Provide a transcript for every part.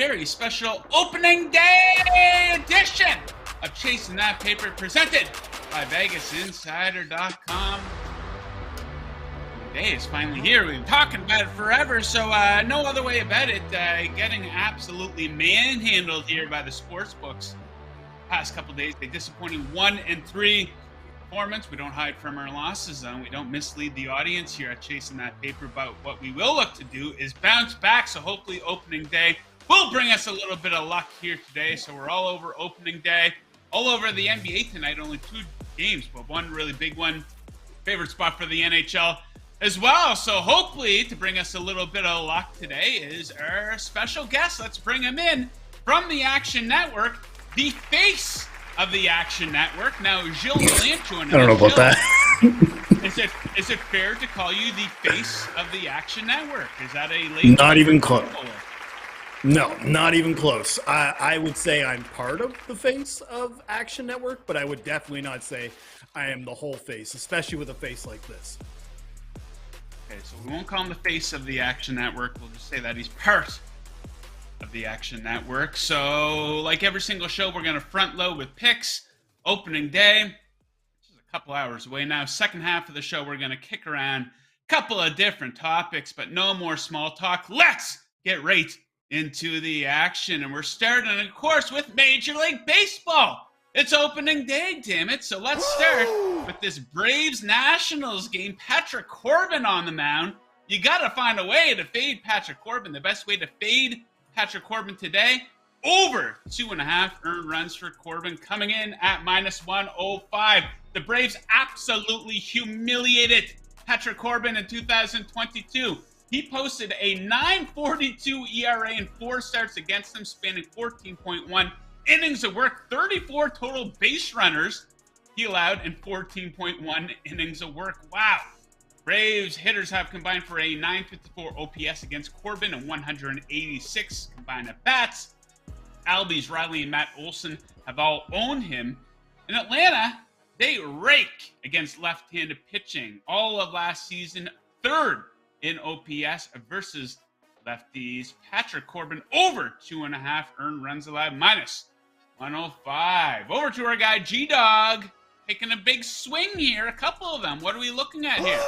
very special opening day edition of Chasing That Paper, presented by VegasInsider.com. The day is finally here. We've been talking about it forever, so no other way about it. Getting absolutely manhandled here by the sports books. Past couple days, they disappointing 1-3 performance. We don't hide from our losses, though. We don't mislead the audience here at Chasing That Paper. But what we will look to do is bounce back. So hopefully opening day will bring us a little bit of luck here today. So we're all over opening day, all over the NBA tonight. Only 2 games, but one really big one. Favorite spot for the NHL as well. So hopefully to bring us a little bit of luck today is our special guest. Let's bring him in from the Action Network, the face of the Action Network. Now, Gilles Gallant joining us. I don't know about that. Is it fair to call you the face of the Action Network? Is that a label? Not even close. No, not even close. I would say I'm part of the face of Action Network, but I would definitely not say I am the whole face, especially with a face like this. Okay, so we won't call him the face of the Action Network. We'll just say that he's part of the Action Network. So, like every single show, we're going to front load with picks. Opening day, which is a couple hours away now. Second half of the show, we're going to kick around a couple of different topics, but no more small talk. Let's get right into the action. And we're starting, of course, with Major League Baseball. It's opening day, damn it. So let's start with this Braves-Nationals game. Patrick Corbin on the mound. You got to find a way to fade Patrick Corbin. The best way to fade Patrick Corbin today, over 2.5 earned runs for Corbin, coming in at -105. The Braves absolutely humiliated Patrick Corbin in 2022. He posted a .942 ERA in 4 starts against them, spanning 14.1 innings of work, 34 total base runners he allowed in 14.1 innings of work. Wow. Braves hitters have combined for a .954 OPS against Corbin and 186 combined at bats. Albies, Riley, and Matt Olson have all owned him. In Atlanta, they rake against left-handed pitching. All of last season, 3rd in OPS versus lefties. Patrick Corbin over 2.5 earned runs allowed, -105. Over to our guy G-Dog, taking a big swing here. A couple of them. What are we looking at here?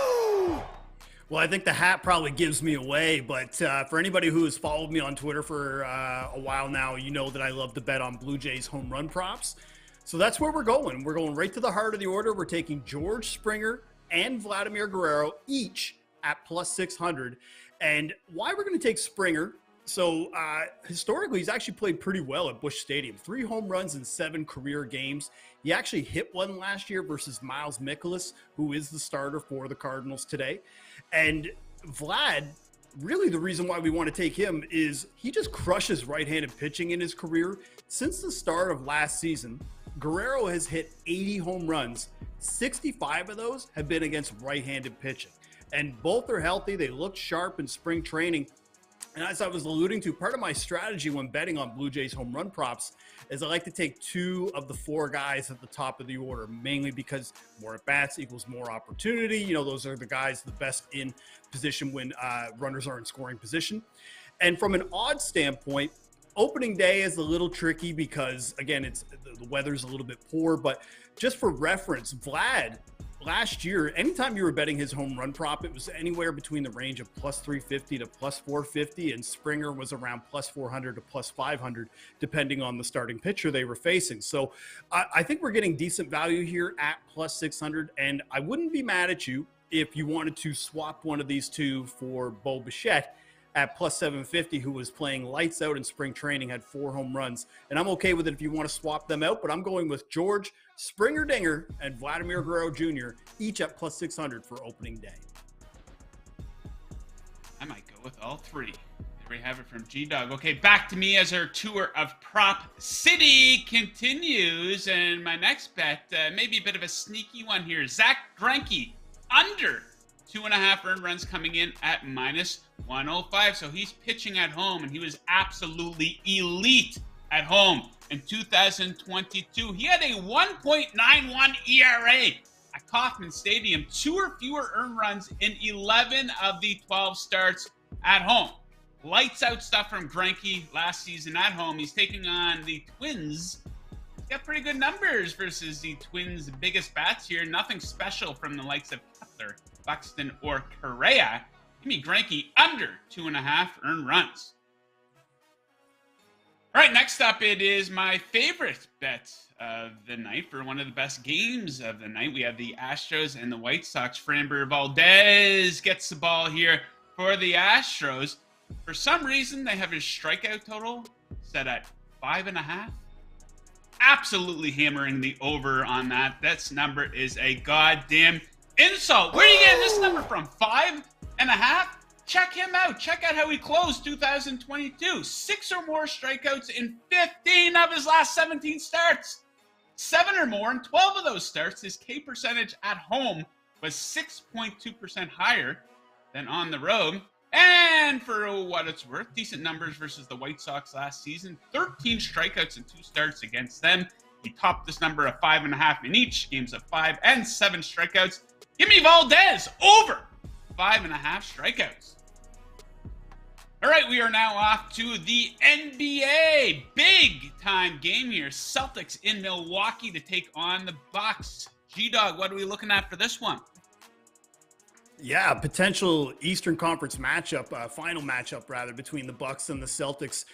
Well, I think the hat probably gives me away, but for anybody who has followed me on Twitter for a while now, you know that I love to bet on Blue Jays home run props. So that's where we're going. We're going right to the heart of the order. We're taking George Springer and Vladimir Guerrero each at +600. And why we're going to take Springer? So historically, he's actually played pretty well at Busch Stadium. 3 home runs in 7 career games. He actually hit one last year versus Miles Mikolas, who is the starter for the Cardinals today. And Vlad, really the reason why we want to take him is he just crushes right-handed pitching in his career. Since the start of last season, Guerrero has hit 80 home runs. 65 of those have been against right-handed pitching. And both are healthy. They look sharp in spring training. And as I was alluding to, part of my strategy when betting on Blue Jays home run props is I like to take 2 of the 4 guys at the top of the order, mainly because more at-bats equals more opportunity. You know, those are the guys the best in position when runners are in scoring position. And from an odds standpoint, opening day is a little tricky because, again, the weather's a little bit poor. But just for reference, Vlad, last year, anytime you were betting his home run prop, it was anywhere between the range of +350 to +450, and Springer was around +400 to +500, depending on the starting pitcher they were facing. So I think we're getting decent value here at +600, and I wouldn't be mad at you if you wanted to swap one of these 2 for Bo Bichette at +750, who was playing lights out in spring training, had 4 home runs. And I'm okay with it if you want to swap them out, but I'm going with George Springer Dinger and Vladimir Guerrero Jr., each at +600 for opening day. I might go with all 3. There we have it from G-Dog. Okay, back to me as our tour of Prop City continues. And my next bet, maybe a bit of a sneaky one here. Zach Greinke, under 2.5 earned runs, coming in at -105. So he's pitching at home, and he was absolutely elite at home in 2022. He had a 1.91 ERA at Kauffman Stadium. 2 or fewer earned runs in 11 of the 12 starts at home. Lights out stuff from Greinke last season at home. He's taking on the Twins. He's got pretty good numbers versus the Twins' biggest bats here. Nothing special from the likes of Kepler, Buxton, or Correa. Give me Greinke under 2.5 earned runs. All right, next up, it is my favorite bet of the night for one of the best games of the night. We have the Astros and the White Sox. Framber Valdez gets the ball here for the Astros. For some reason, they have his strikeout total set at 5.5. Absolutely hammering the over on that. This number is a goddamn insult. Where are you getting this number from? 5.5? Check him out. Check out how he closed 2022. 6 or more strikeouts in 15 of his last 17 starts. 7 or more in 12 of those starts. His K percentage at home was 6.2% higher than on the road. And for what it's worth, decent numbers versus the White Sox last season. 13 strikeouts in 2 starts against them. He topped this number of 5.5 in each. Games of 5 and 7 strikeouts. Give me Valdez over 5.5 strikeouts. All right, we are now off to the NBA. Big time game here. Celtics in Milwaukee to take on the Bucks. G-Dog, what are we looking at for this one? Yeah, potential Eastern Conference matchup, final matchup rather, between the Bucks and the Celtics.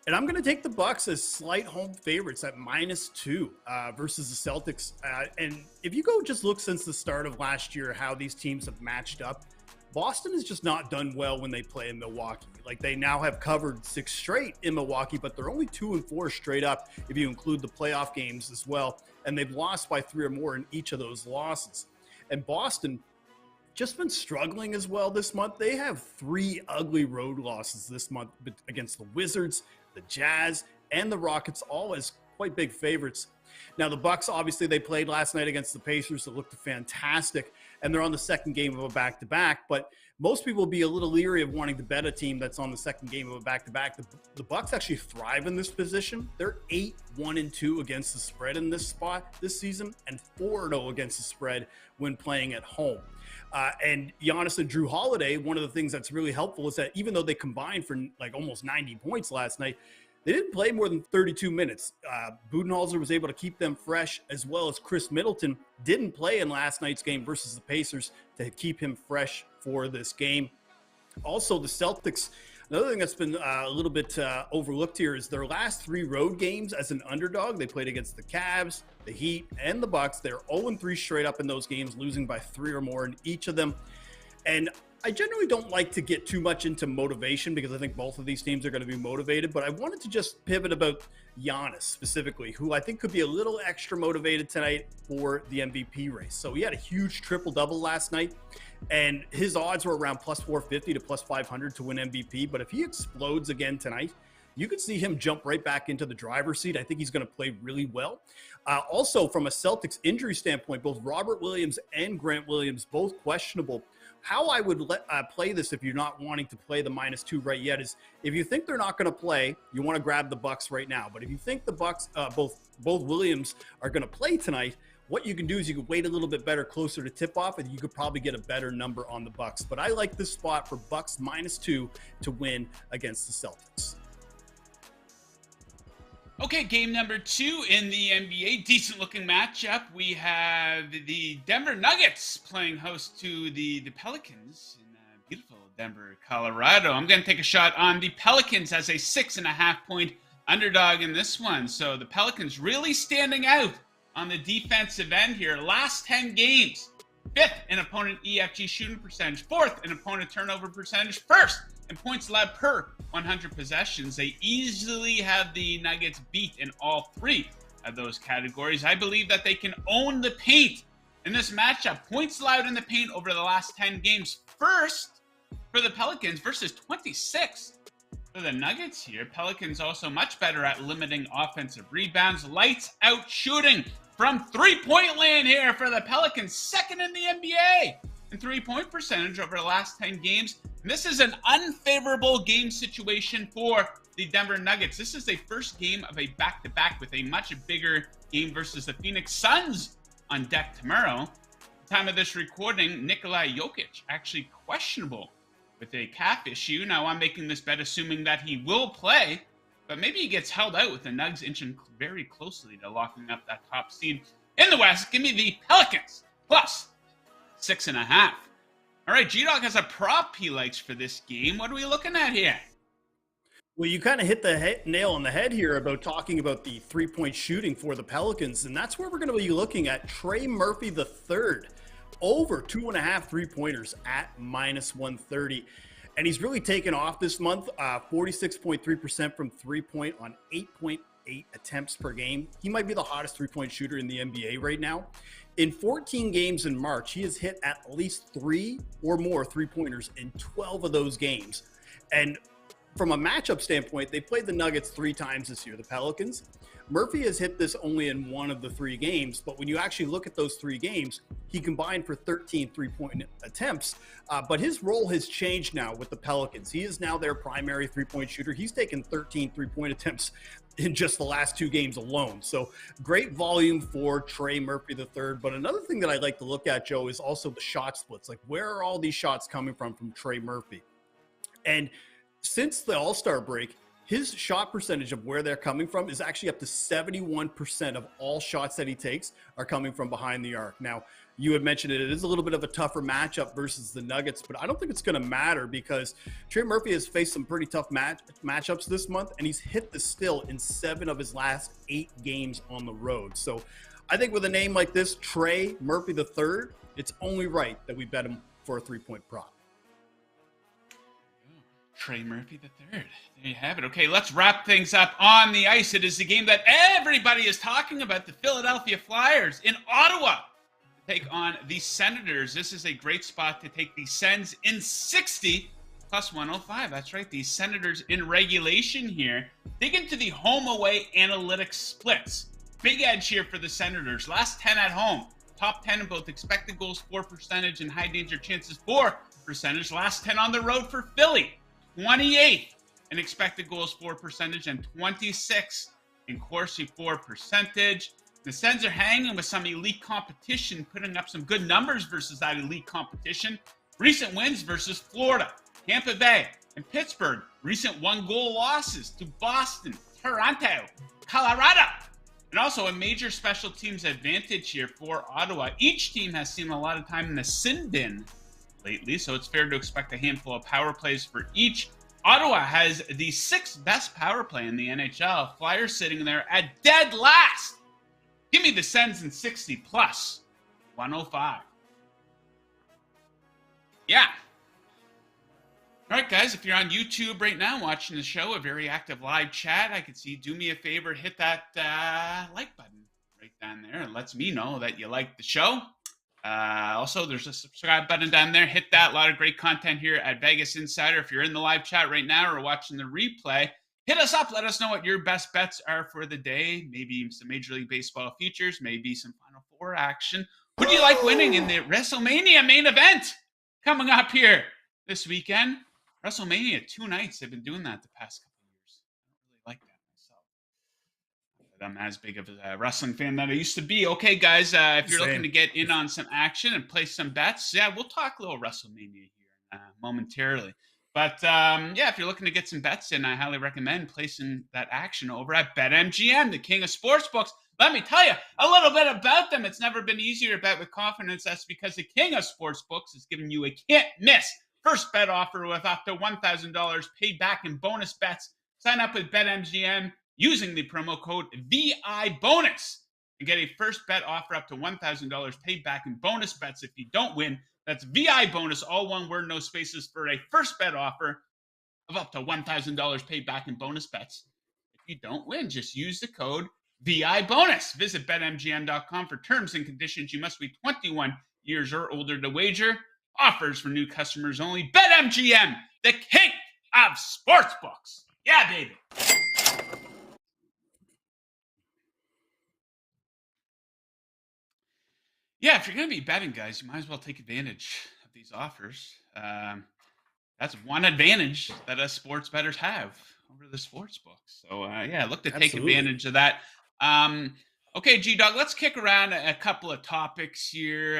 And I'm going to take the Bucks as slight home favorites at -2 versus the Celtics. And if you go just look since the start of last year, how these teams have matched up, Boston has just not done well when they play in Milwaukee. Like, they now have covered 6 straight in Milwaukee, but they're only 2-4 straight up if you include the playoff games as well. And they've lost by 3 or more in each of those losses. And Boston just been struggling as well this month. They have 3 ugly road losses this month against the Wizards, the Jazz, and the Rockets, all as quite big favorites. Now, the Bucks, obviously, they played last night against the Pacers. That looked fantastic, and they're on the second game of a back-to-back. But most people will be a little leery of wanting to bet a team that's on the second game of a back-to-back. The Bucks actually thrive in this position. They're 8-1-2 against the spread in this spot this season, and 4-0 against the spread when playing at home. And Giannis and Drew Holiday, one of the things that's really helpful is that even though they combined for like almost 90 points last night, they didn't play more than 32 minutes. Budenholzer was able to keep them fresh, as well as Chris Middleton didn't play in last night's game versus the Pacers to keep him fresh for this game. Also, the Celtics, another thing that's been a little bit overlooked here is their last 3 road games as an underdog. They played against the Cavs, the Heat, and the Bucks. They're 0-3 straight up in those games, losing by 3 or more in each of them. And I generally don't like to get too much into motivation because I think both of these teams are going to be motivated, but I wanted to just pivot about Giannis specifically, who I think could be a little extra motivated tonight for the MVP race. So he had a huge triple-double last night, and his odds were around +450 to +500 to win MVP. But if he explodes again tonight, you could see him jump right back into the driver's seat. I think he's going to play really well. Also, from a Celtics injury standpoint, both Robert Williams and Grant Williams, both questionable. How I would play this if you're not wanting to play the -2 right yet is if you think they're not going to play, you want to grab the Bucks right now. But if you think the Bucks, both Williams are going to play tonight, what you can do is you can wait a little bit better closer to tip-off, and you could probably get a better number on the Bucks. But I like this spot for Bucks -2 to win against the Celtics. Okay, game number 2 in the NBA. Decent-looking matchup. We have the Denver Nuggets playing host to the Pelicans in beautiful Denver, Colorado. I'm going to take a shot on the Pelicans as a 6.5-point underdog in this one. So the Pelicans really standing out on the defensive end here. Last 10 games, 5th in opponent EFG shooting percentage, 4th in opponent turnover percentage, 1st in points allowed per 100 possessions. They easily have the Nuggets beat in all 3 of those categories. I believe that they can own the paint in this matchup. Points allowed in the paint over the last 10 games. 1st for the Pelicans versus 26 for the Nuggets here. Pelicans also much better at limiting offensive rebounds. Lights out shooting from 3-point land here for the Pelicans. 2nd in the NBA in 3-point percentage over the last 10 games. And this is an unfavorable game situation for the Denver Nuggets. This is the first game of a back-to-back with a much bigger game versus the Phoenix Suns on deck tomorrow. At the time of this recording, Nikola Jokic actually questionable with a calf issue. Now, I'm making this bet assuming that he will play, but maybe he gets held out with the Nugs inching very closely to locking up that top seed in the West. Give me the Pelicans plus 6.5. All right, G-Dog has a prop he likes for this game. What are we looking at here? Well, you kind of hit the nail on the head here about talking about the three-point shooting for the Pelicans, and that's where we're going to be looking at Trey Murphy III, over 2.5 three-pointers at -130. And he's really taken off this month, 46.3% from three-point on 8.8 attempts per game. He might be the hottest three-point shooter in the NBA right now. In 14 games in March, he has hit at least 3 or more three-pointers in 12 of those games. And from a matchup standpoint, they played the Nuggets 3 times this year, the Pelicans. Murphy has hit this only in 1 of the 3 games, but when you actually look at those 3 games, he combined for 13 three-point attempts. But his role has changed now with the Pelicans. He is now their primary three-point shooter. He's taken 13 three-point attempts in just the last 2 games alone. So great volume for Trey Murphy III. But another thing that I'd like to look at, Joe, is also the shot splits. Like, where are all these shots coming from Trey Murphy? And since the All-Star break, his shot percentage of where they're coming from is actually up to 71% of all shots that he takes are coming from behind the arc. Now, you had mentioned it is a little bit of a tougher matchup versus the Nuggets, but I don't think it's going to matter because Trey Murphy has faced some pretty tough matchups this month, and he's hit the still in 7 of his last 8 games on the road. So I think with a name like this, Trey Murphy III, it's only right that we bet him for a 3-point prop. Trey Murphy III. There you have it. Okay, let's wrap things up on the ice. It is the game that everybody is talking about, the Philadelphia Flyers in Ottawa to take on the Senators. This is a great spot to take the Sens in 60 plus 105. That's right, the Senators in regulation here. Dig into the home-away analytics splits. Big edge here for the Senators. Last 10 at home. Top 10 in both expected goals for percentage and high danger chances for percentage. Last 10 on the road for Philly. 28th in expected goals for percentage and 26 in Corsi for percentage. The Sens are hanging with some elite competition, putting up some good numbers versus that elite competition. Recent wins versus Florida, Tampa Bay, and Pittsburgh. Recent 1-goal losses to Boston, Toronto, Colorado. And also a major special teams advantage here for Ottawa. Each team has seen a lot of time in the sin bin lately, so it's fair to expect a handful of power plays for each. Ottawa has the 6th best power play in the NHL. Flyers sitting there at dead last. Give me the Sens in 60 plus 105. Yeah. All right, guys, if you're on YouTube right now watching the show, a very active live chat, I can see. Do me a favor, hit that like button right down there. It lets me know that you like the show. Also, there's a subscribe button down there. Hit that. A lot of great content here at Vegas Insider. If you're in the live chat right now or watching the replay, hit us up. Let us know what your best bets are for the day. Maybe some Major League Baseball futures, maybe some Final Four action. Who do you like winning in the WrestleMania main event coming up here this weekend? WrestleMania 2 nights. They've been doing that the past couple of years. I don't really like that myself. I'm as big of a wrestling fan that I used to be. Okay, guys, if you're looking to get in on some action and place some bets, yeah, we'll talk a little WrestleMania here momentarily. But yeah, if you're looking to get some bets in, I highly recommend placing that action over at BetMGM, the king of sportsbooks. Let me tell you a little bit about them. It's never been easier to bet with confidence. That's because the king of sportsbooks is giving you a can't-miss first bet offer with up to $1,000 paid back in bonus bets. Sign up with BetMGM using the promo code VIBONUS and get a first bet offer up to $1,000 paid back in bonus bets if you don't win. That's VIBONUS, all one word, no spaces, for a first bet offer of up to $1,000 paid back in bonus bets. If you don't win, just use the code VIBONUS. Visit BetMGM.com for terms and conditions. You must be 21 years or older to wager. Offers for new customers only. BetMGM, the king of sportsbooks. Yeah, baby. Yeah, if you're going to be betting, guys, you might as well take advantage of these offers. That's one advantage that us sports bettors have over the sports books. So, yeah, look to take advantage of that. Okay, G-Dog, let's kick around a couple of topics here.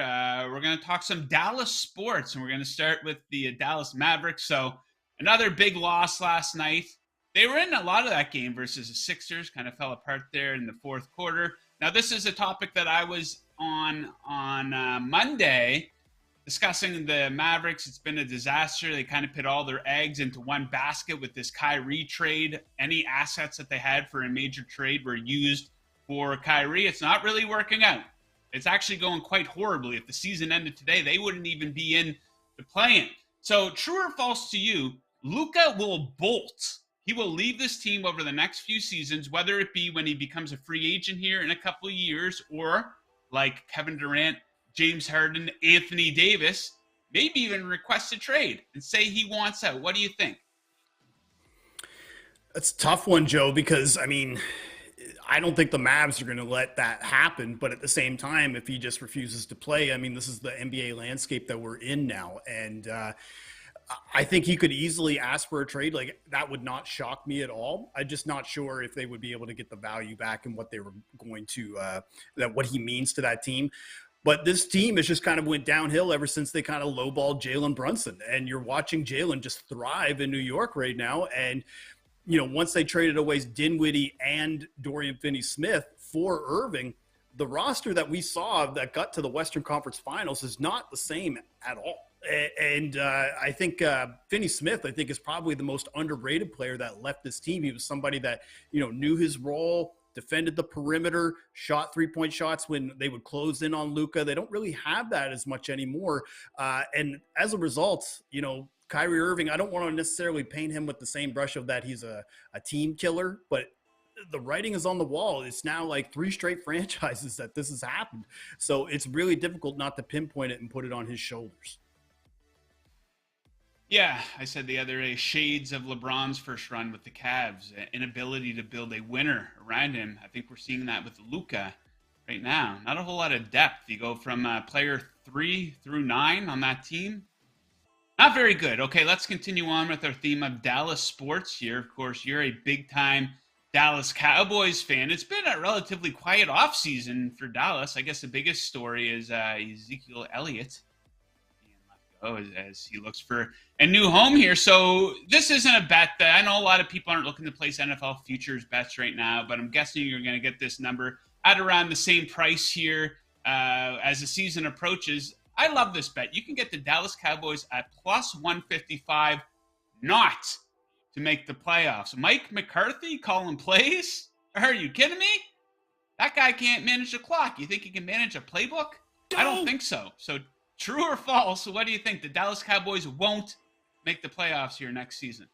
We're going to talk some Dallas sports, and we're going to start with the Dallas Mavericks. So another big loss last night. They were in a lot of that game versus the Sixers, kind of fell apart there in the fourth quarter. Now, this is a topic that I was on Monday discussing the Mavericks. It's been a disaster. They kind of put all their eggs into one basket with this Kyrie trade. Any assets that they had for a major trade were used for Kyrie. It's not really working out. It's actually going quite horribly. If the season ended today, they wouldn't even be in the play-in. So true or false to you, Luka will bolt. He will leave this team over the next few seasons, whether it be when he becomes a free agent here in a couple of years, or like Kevin Durant, James Harden, Anthony Davis, maybe even request a trade and say he wants out. What do you think? That's a tough one, Joe, because, I mean, I don't think the Mavs are going to let that happen. But at the same time, if he just refuses to play, I mean, this is the NBA landscape that we're in now. And I think he could easily ask for a trade. Like, that would not shock me at all. I'm just not sure if they would be able to get the value back and what they were going to, what he means to that team. But this team has just kind of went downhill ever since they kind of lowballed Jalen Brunson. And you're watching Jalen just thrive in New York right now. And, you know, once they traded away Dinwiddie and Dorian Finney-Smith for Irving, the roster that we saw that got to the Western Conference Finals is not the same at all. And I think Finney-Smith, I think, is probably the most underrated player that left this team. He was somebody that, you know, knew his role, defended the perimeter, shot three-point shots when they would close in on Luka. They don't really have that as much anymore. And as a result, you know, Kyrie Irving, I don't want to necessarily paint him with the same brush of that he's a team killer, but the writing is on the wall. It's now like 3 straight franchises that this has happened. So it's really difficult not to pinpoint it and put it on his shoulders. Yeah, I said the other day, shades of LeBron's first run with the Cavs, inability to build a winner around him. I think we're seeing that with Luka right now. Not a whole lot of depth. You go from player 3 through 9 on that team. Not very good. Okay, let's continue on with our theme of Dallas sports here. Of course, you're a big-time Dallas Cowboys fan. It's been a relatively quiet offseason for Dallas. I guess the biggest story is Ezekiel Elliott being let go as he looks for a new home here. So this isn't a bet that I know a lot of people aren't looking to place NFL futures bets right now, but I'm guessing you're going to get this number at around the same price here as the season approaches. I love this bet. You can get the Dallas Cowboys at plus 155 not to make the playoffs. Mike McCarthy calling plays? Are you kidding me? That guy can't manage a clock. You think he can manage a playbook? I don't think so. So true or false, what do you think? The Dallas Cowboys won't make the playoffs here next season?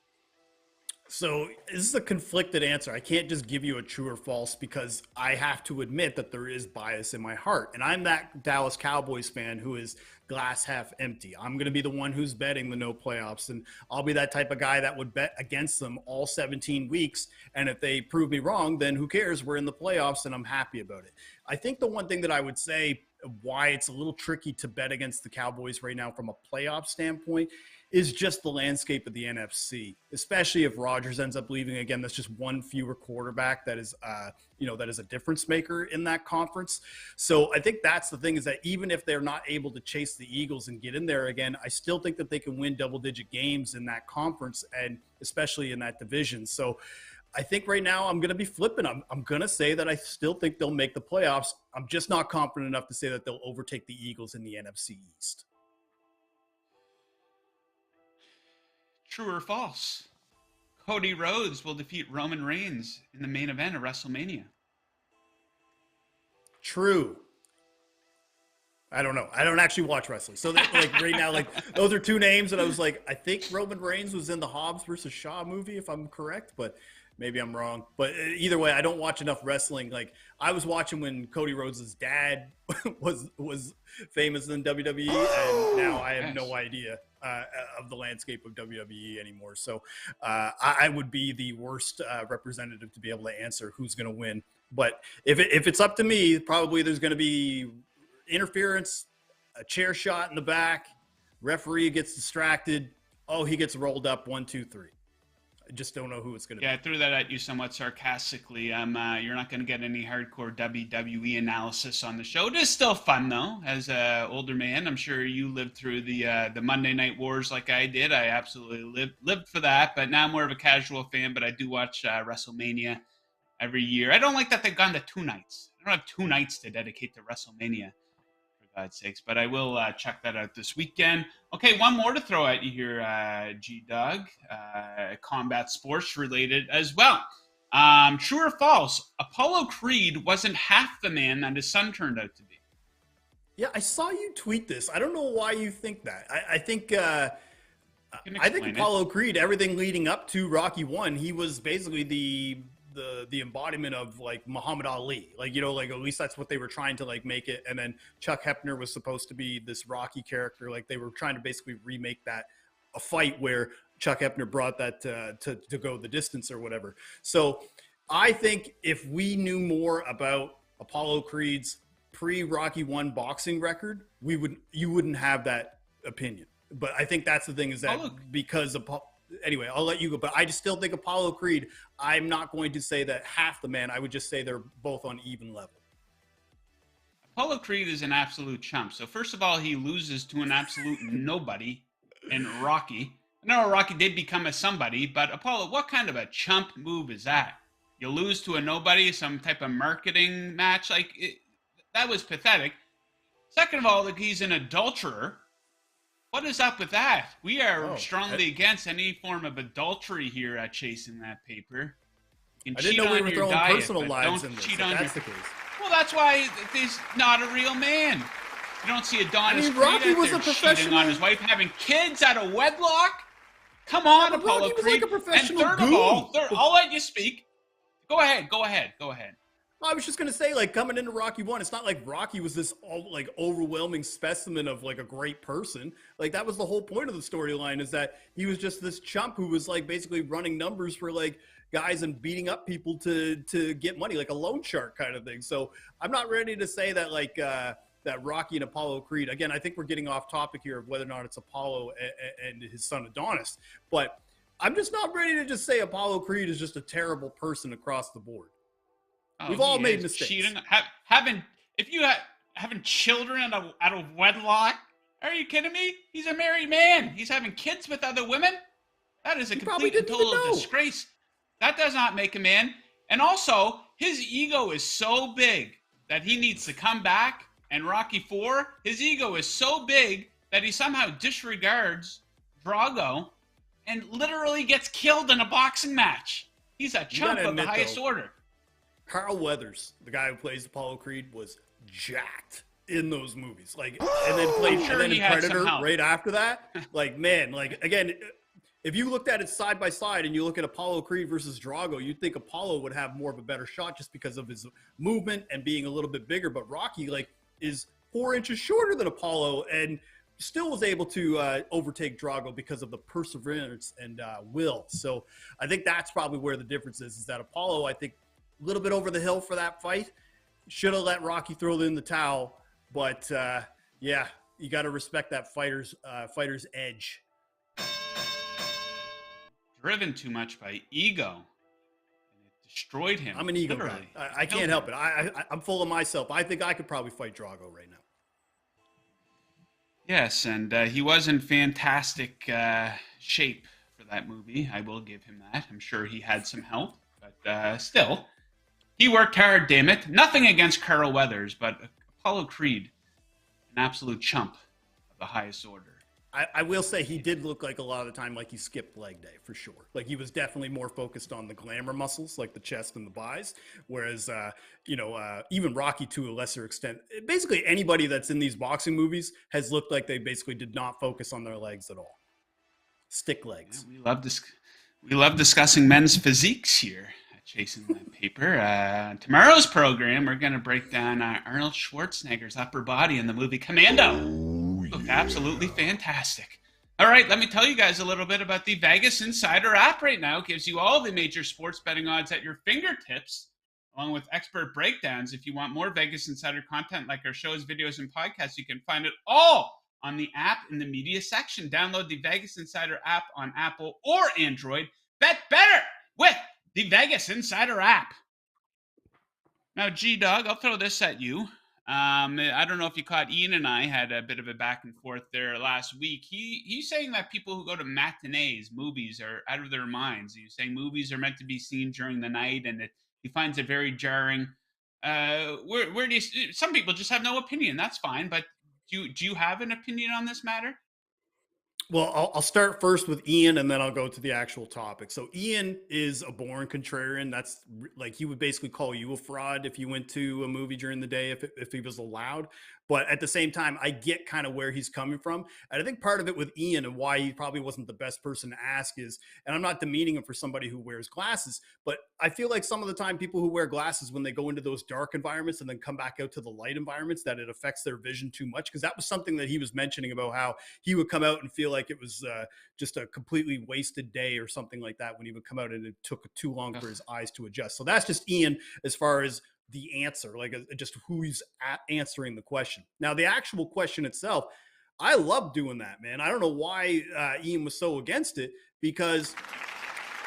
So this is a conflicted answer. I can't just give you a true or false because I have to admit that there is bias in my heart. And I'm that Dallas Cowboys fan who is glass half empty. I'm going to be the one who's betting the no playoffs. And I'll be that type of guy that would bet against them all 17 weeks. And if they prove me wrong, then who cares? We're in the playoffs and I'm happy about it. I think the one thing that I would say why it's a little tricky to bet against the Cowboys right now from a playoff standpoint is just the landscape of the NFC, especially if Rodgers ends up leaving again. That's just one fewer quarterback that is, that is a difference maker in that conference. So I think that's the thing is that even if they're not able to chase the Eagles and get in there again, I still think that they can win double-digit games in that conference and especially in that division. So I think right now I'm going to be flipping. I'm going to say that I still think they'll make the playoffs. I'm just not confident enough to say that they'll overtake the Eagles in the NFC East. True or false? Cody Rhodes will defeat Roman Reigns in the main event of WrestleMania. True. I don't know. I don't actually watch wrestling. So that, like right now, like those are two names that I was like, I think Roman Reigns was in the Hobbs versus Shaw movie, if I'm correct, but maybe I'm wrong. But either way, I don't watch enough wrestling. Like I was watching when Cody Rhodes' dad was famous in WWE, and now I have no idea of the landscape of WWE anymore. So I would be the worst representative to be able to answer who's going to win. But if it's up to me, probably there's going to be interference, a chair shot in the back, referee gets distracted. Oh, he gets rolled up 1, 2, 3. I just don't know who it's going to Yeah, be. I threw that at you somewhat sarcastically. You're not going to get any hardcore WWE analysis on the show. It is still fun though. As an older man, I'm sure you lived through the Monday Night Wars like I did. I absolutely lived for that. But now I'm more of a casual fan. But I do watch WrestleMania every year. I don't like that they've gone to 2 nights. I don't have 2 nights to dedicate to WrestleMania, for God's sakes. But I will check that out this weekend. Okay, one more to throw at you here, G-Dog. Combat sports related as well. True or false, Apollo Creed wasn't half the man that his son turned out to be. Yeah, I saw you tweet this. I don't know why you think that. I think Apollo Creed, everything leading up to Rocky 1, he was basically the embodiment of like Muhammad Ali, like, you know, like at least that's what they were trying to like make it. And then Chuck Hepner was supposed to be this Rocky character. Like they were trying to basically remake that, a fight where Chuck Hepner brought that to go the distance or whatever. So I think if we knew more about Apollo Creed's pre-Rocky 1 boxing record, you wouldn't have that opinion. But I think that's the thing, is that because of, anyway, I'll let you go. But I just still think Apollo Creed, I'm not going to say that half the man. I would just say they're both on even level. Apollo Creed is an absolute chump. So first of all, he loses to an absolute nobody in Rocky. No, Rocky did become a somebody, but Apollo, what kind of a chump move is that? You lose to a nobody, some type of marketing match? That was pathetic. Second of all, like, he's an adulterer. What is up with that? We are strongly against any form of adultery here at Chasing That Paper. I didn't know we were throwing personal lives in this. That's the case. Well, that's why he's not a real man. You don't see Adonis Creed Rocky was a professional, cheating on his wife, having kids out of wedlock. Come on, Apollo Rocky was Creed. like a professional and third of all, I'll let you speak. Go ahead. I was just going to say, like, coming into Rocky 1, it's not like Rocky was this like overwhelming specimen of like a great person. Like, that was the whole point of the storyline, is that he was just this chump who was like basically running numbers for like guys and beating up people to get money, like a loan shark kind of thing. So I'm not ready to say that like that Rocky and Apollo Creed, again, I think we're getting off topic here of whether or not it's Apollo and his son Adonis, but I'm just not ready to just say Apollo Creed is just a terrible person across the board. We've all made mistakes. Cheating, having children out of wedlock. Are you kidding me? He's a married man. He's having kids with other women. That is a complete and total disgrace. That does not make a man. And also, his ego is so big that he needs to come back. And Rocky 4, his ego is so big that he somehow disregards Drago and literally gets killed in a boxing match. He's a chump of the highest order. Carl Weathers, the guy who plays Apollo Creed, was jacked in those movies. Like, and then played in Predator right after that. Like, man, like, again, if you looked at it side by side and you look at Apollo Creed versus Drago, you'd think Apollo would have more of a better shot just because of his movement and being a little bit bigger. But Rocky, like, is 4 inches shorter than Apollo and still was able to overtake Drago because of the perseverance and will. So I think that's probably where the difference is that Apollo, I think, a little bit over the hill for that fight. Should have let Rocky throw in the towel. But, yeah, you got to respect that fighter's edge. Driven too much by ego. And it destroyed him. I'm an ego guy. I can't help it. I'm full of myself. I think I could probably fight Drago right now. Yes, and he was in fantastic shape for that movie. I will give him that. I'm sure he had some help. But still, he worked hard, damn it. Nothing against Carl Weathers, but Apollo Creed, an absolute chump of the highest order. I will say he did look like a lot of the time like he skipped leg day, for sure. Like, he was definitely more focused on the glamour muscles, like the chest and the buys. Whereas, even Rocky, to a lesser extent, basically anybody that's in these boxing movies has looked like they basically did not focus on their legs at all. Stick legs. Yeah, we love discussing men's physiques here at Chasing That Paper. Tomorrow's program, we're going to break down Arnold Schwarzenegger's upper body in the movie Commando. Looked absolutely fantastic. All right, let me tell you guys a little bit about the Vegas Insider app right now. It gives you all the major sports betting odds at your fingertips, along with expert breakdowns. If you want more Vegas Insider content like our shows, videos, and podcasts, you can find it all on the app in the media section. Download the Vegas Insider app on Apple or Android. Bet better with the Vegas Insider app. Now, G Dog, I'll throw this at you. I don't know if you caught Ian and I had a bit of a back and forth there last week. He's saying that people who go to matinees, movies, are out of their minds. He's saying movies are meant to be seen during the night, and he finds it very jarring. Where do you? Some people just have no opinion. That's fine, but do you have an opinion on this matter? Well, I'll start first with Ian and then I'll go to the actual topic. So, Ian is a born contrarian. Like he would basically call you a fraud if you went to a movie during the day if he was allowed. But at the same time, I get kind of where he's coming from. And I think part of it with Ian and why he probably wasn't the best person to ask is, and I'm not demeaning him for somebody who wears glasses, but I feel like some of the time people who wear glasses, when they go into those dark environments and then come back out to the light environments, that it affects their vision too much. Because that was something that he was mentioning about how he would come out and feel like it was just a completely wasted day or something like that when he would come out and it took too long for his eyes to adjust. So that's just Ian as far as the answer, like just who he's answering the question. Now, the actual question itself, I love doing that, man. I don't know why Ian was so against it because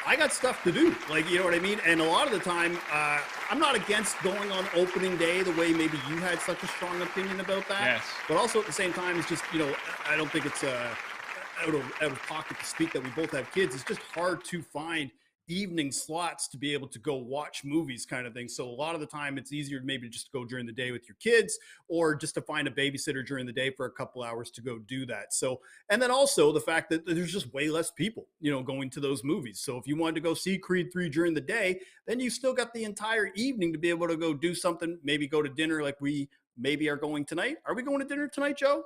I got stuff to do. Like, you know what I mean? And a lot of the time, I'm not against going on opening day the way maybe you had such a strong opinion about that. Yes. But also at the same time, it's just, I don't think it's out of pocket to speak that we both have kids. It's just hard to find evening slots to be able to go watch movies kind of thing. So a lot of the time it's easier maybe just to go during the day with your kids or just to find a babysitter during the day for a couple hours to go do that. So, and then also the fact that there's just way less people, going to those movies. So if you wanted to go see Creed 3 during the day, then you still got the entire evening to be able to go do something, maybe go to dinner like we maybe are going tonight. Are we going to dinner tonight, Joe?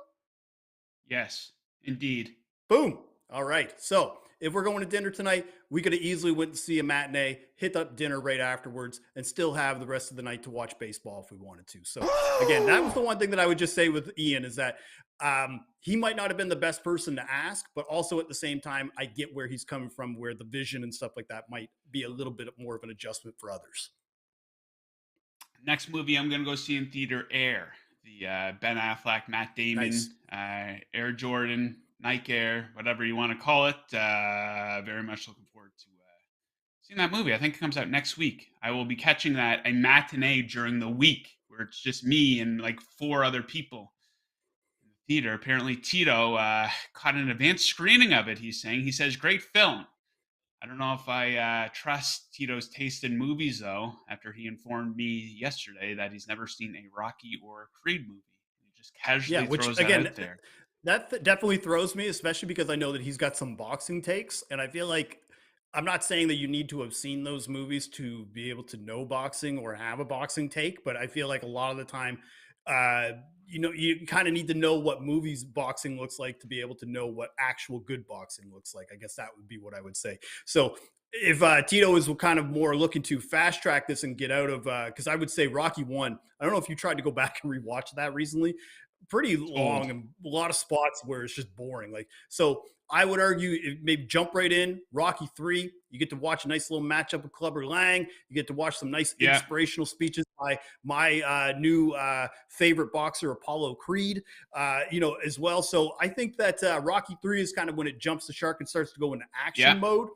Yes, indeed. Boom. All right. So if we're going to dinner tonight, we could have easily went to see a matinee, hit up dinner right afterwards, and still have the rest of the night to watch baseball if we wanted to. So again, that was the one thing that I would just say with Ian is that he might not have been the best person to ask, but also at the same time, I get where he's coming from, where the vision and stuff like that might be a little bit more of an adjustment for others. Next movie I'm going to go see in theater, Air. The Ben Affleck, Matt Damon, Nice. Air Jordan, Nike Air, whatever you want to call it. Very much looking forward to seeing that movie. I think it comes out next week. I will be catching that a matinee during the week where it's just me and like 4 other people in the theater. Apparently, Tito caught an advanced screening of it. He says, great film. I don't know if I trust Tito's taste in movies, though, after he informed me yesterday that he's never seen a Rocky or a Creed movie. He just casually throws that out there. That definitely throws me, especially because I know that he's got some boxing takes. And I feel like I'm not saying that you need to have seen those movies to be able to know boxing or have a boxing take, but I feel like a lot of the time, you kind of need to know what movies boxing looks like to be able to know what actual good boxing looks like. I guess that would be what I would say. So if Tito is kind of more looking to fast track this and get out of, because I would say Rocky 1, I don't know if you tried to go back and rewatch that recently, pretty long and a lot of spots where it's just boring. Like, so I would argue maybe jump right in Rocky 3. You get to watch a nice little matchup with Clubber Lang. You get to watch some nice inspirational speeches by my new favorite boxer, Apollo Creed, as well. So I think that Rocky 3 is kind of when it jumps the shark and starts to go into action mode.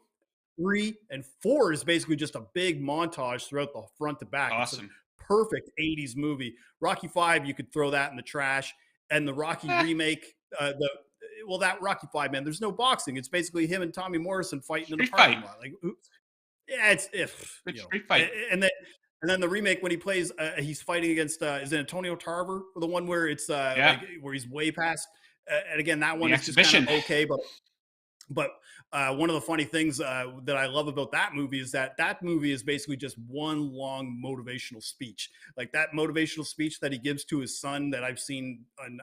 3 and 4 is basically just a big montage throughout the front to back. Awesome. Perfect 80s movie. Rocky 5, you could throw that in the trash. And the Rocky remake, that Rocky 5, man, there's no boxing. It's basically him and Tommy Morrison fighting in the parking lot. Like, oops. Yeah, it's street fight. And then the remake when he plays, he's fighting against is it Antonio Tarver, or the one where it's where he's way past. And again, that one is just kind of okay, but one of the funny things that I love about that movie is that movie is basically just one long motivational speech. Like that motivational speech that he gives to his son that I've seen on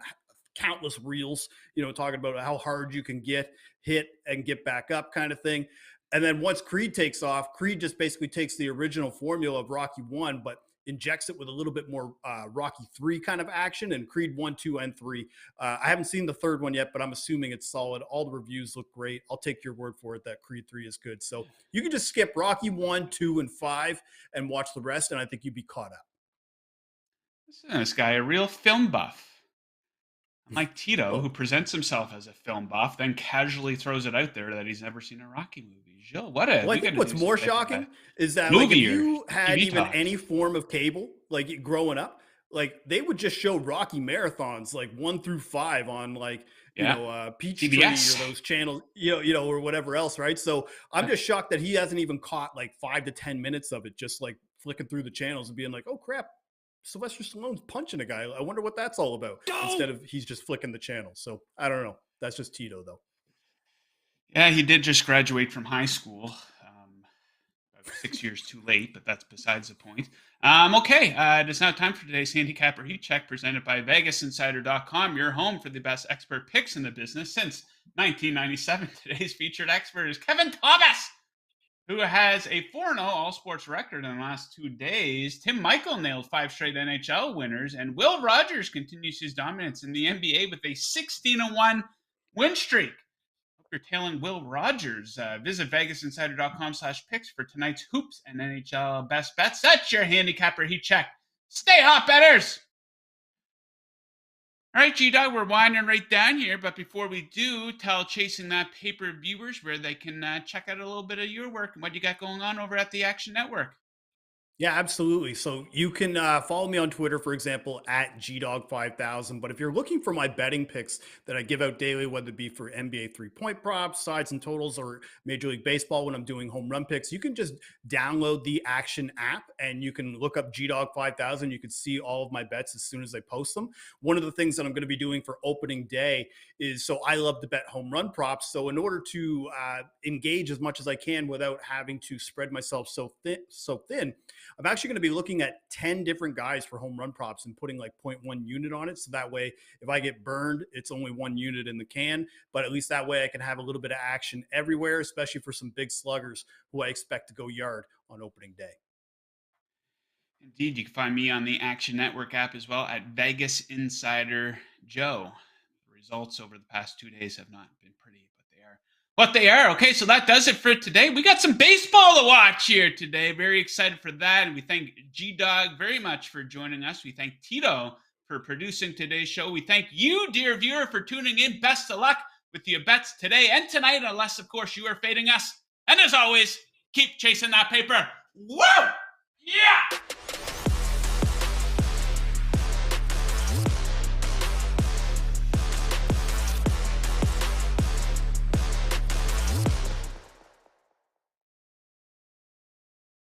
countless reels, talking about how hard you can get hit and get back up kind of thing. And then once Creed takes off, Creed just basically takes the original formula of Rocky 1, but injects it with a little bit more Rocky 3 kind of action, and Creed 1, 2, and 3. I haven't seen the third one yet, but I'm assuming it's solid. All the reviews look great. I'll take your word for it that Creed 3 is good. So you can just skip Rocky 1, 2, and 5 and watch the rest, and I think you'd be caught up. Listen to this guy, a real film buff. Unlike Tito, who Well, presents himself as a film buff, then casually throws it out there that he's never seen a Rocky movie. Gilles, I we got think to what's do some more type of shocking a is that, like, if movie or you had TV even talk. any form of cable, like growing up, like they would just show Rocky marathons, like 1 through 5 on like, Yeah. Peachtree or CBS. those channels, or whatever else, right? So I'm just shocked that he hasn't even caught like 5 to 10 minutes of it, just like flicking through the channels and being like, oh crap, Sylvester Stallone's punching a guy. I wonder what that's all about. Instead of he's just flicking the channel. So I don't know. That's just Tito though. Yeah, he did just graduate from high school. About 6 years too late, but that's besides the point. Okay, it is now time for today's Handicapper Heat Check presented by VegasInsider.com, your home for the best expert picks in the business since 1997. Today's featured expert is Kevin Thomas, who has a 4-0 all sports record in the last 2 days. Tim Michael nailed 5 straight NHL winners, and Will Rogers continues his dominance in the NBA with a 16-1 win streak. Hope you're tailing Will Rogers. Visit VegasInsider.com/picks for tonight's hoops and NHL best bets. That's your Handicapper Heat Check. Stay hot, betters! All right, G-Dog, we're winding right down here, but before we do, tell Chasing That Paper viewers where they can check out a little bit of your work and what you got going on over at the Action Network. Yeah, absolutely. So you can follow me on Twitter, for example, at GDog5000. But if you're looking for my betting picks that I give out daily, whether it be for NBA 3-point props, sides and totals, or Major League Baseball when I'm doing home run picks, you can just download the Action app and you can look up GDog5000. You can see all of my bets as soon as I post them. One of the things that I'm going to be doing for opening day is, so I love to bet home run props. So in order to engage as much as I can without having to spread myself so thin, I'm actually going to be looking at 10 different guys for home run props and putting like 0.1 unit on it. So that way, if I get burned, it's only 1 unit in the can. But at least that way I can have a little bit of action everywhere, especially for some big sluggers who I expect to go yard on opening day. Indeed, you can find me on the Action Network app as well at Vegas Insider Joe. The results over the past 2 days have not been pretty, but they are what they are. Okay, so that does it for today. We got some baseball to watch here today. Very excited for that. And we thank G-Dog very much for joining us. We thank Tito for producing today's show. We thank you, dear viewer, for tuning in. Best of luck with your bets today and tonight, unless, of course, you are fading us. And as always, keep chasing that paper. Whoa!